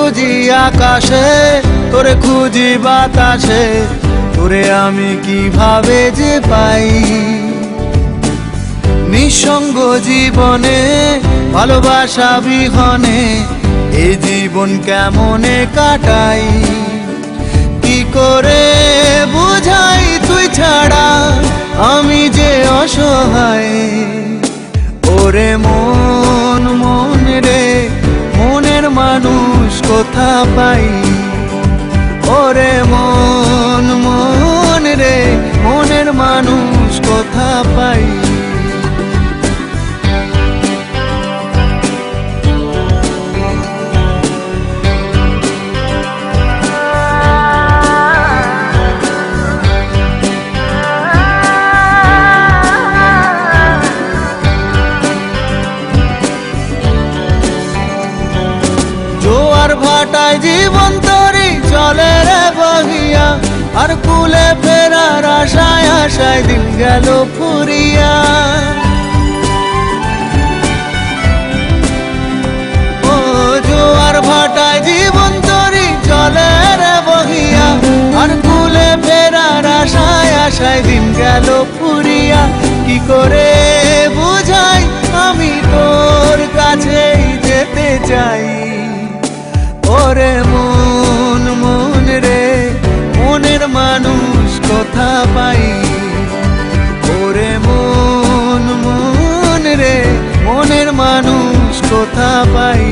খুঁজি আকাশে, তোরে খুঁজি বাতাসে, তোরে আমি কিভাবে যে পাই। নিঃসঙ্গ জীবনে ভালোবাসা বিহনে এই জীবন কেমনে কাটাই। কি করে বুঝাই তুই ছাড়া আমি যে অসহায়। ওরে মন মন রে, মনের মানুষ কোথা পাই। ওরে মন মন রে, মনের মানুষ কোথা পাই। জোয়ার ভাটায় জীবন তরি চলে রে বহিয়া, আর কুলে ফেরার আশায় আশায় দিন গেল ফুরিয়া। ও জোয়ার ভাটায় জীবন তরি চলে রে বহিয়া, আর কুলে ফেরার আশায় আশায় দিন গেল ফুরিয়া। কি করে বুঝাই আমি তোর কাছেই যেতে চাই। ওরে মন মন রে, মনের মানুষ কোথা পাই। ওরে মন মন রে, মনের মানুষ কোথা পাই।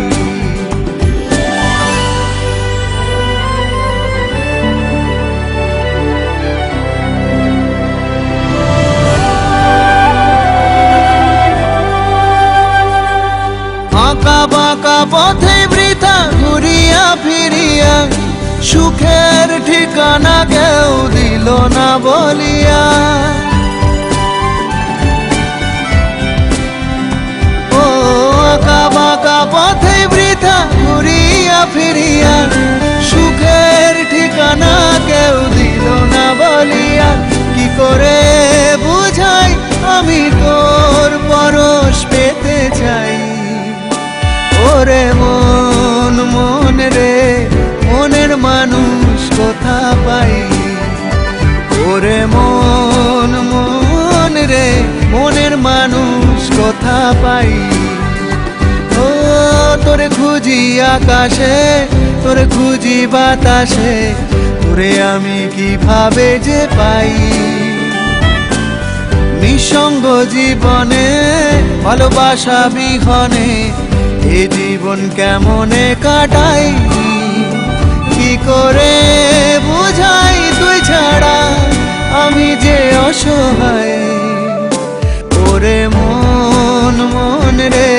আঁকা বাঁকা পথে বৃথা ঘুরিয়া ফিরিয়া, সুখের ঠিকানা কেউ দিল না বলিয়া। ও আঁকা বাঁকা পথে বৃথা ঘুরিয়া ফিরিয়া, সুখের ঠিকানা কেউ দিল না বলিয়া। কি করে বুঝাই আমি তোর পরশ পেতে চাই। ওরে মন মন রে, মনের মানুষ কোথা পাই। ওরে মন মন রে, মনের মানুষ কোথা পাই। ও তোরে খুঁজি আকাশে, তোরে খুঁজি বাতাসে, তোরে আমি কিভাবে যে পাই। নিঃসঙ্গ জীবনে ভালোবাসা বিহনে এ জীবন কেমনে কাটাই। কি করে বুঝাই তুই ছাড়া আমি যে অসহায়। ওরে মন মন রে,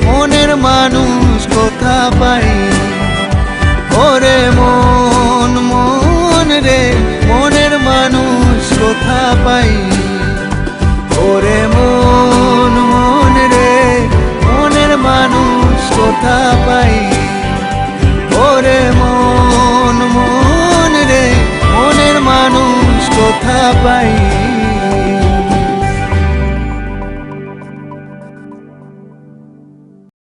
মনের মানুষ কোথা পাই। ওরে মন মন রে, মনের মানুষ কোথা পাই। ওরে মন মন রে, মনের মানুষ কোথা পাই। ওরে মন মন রে, মনের মানুষ কোথা পাই।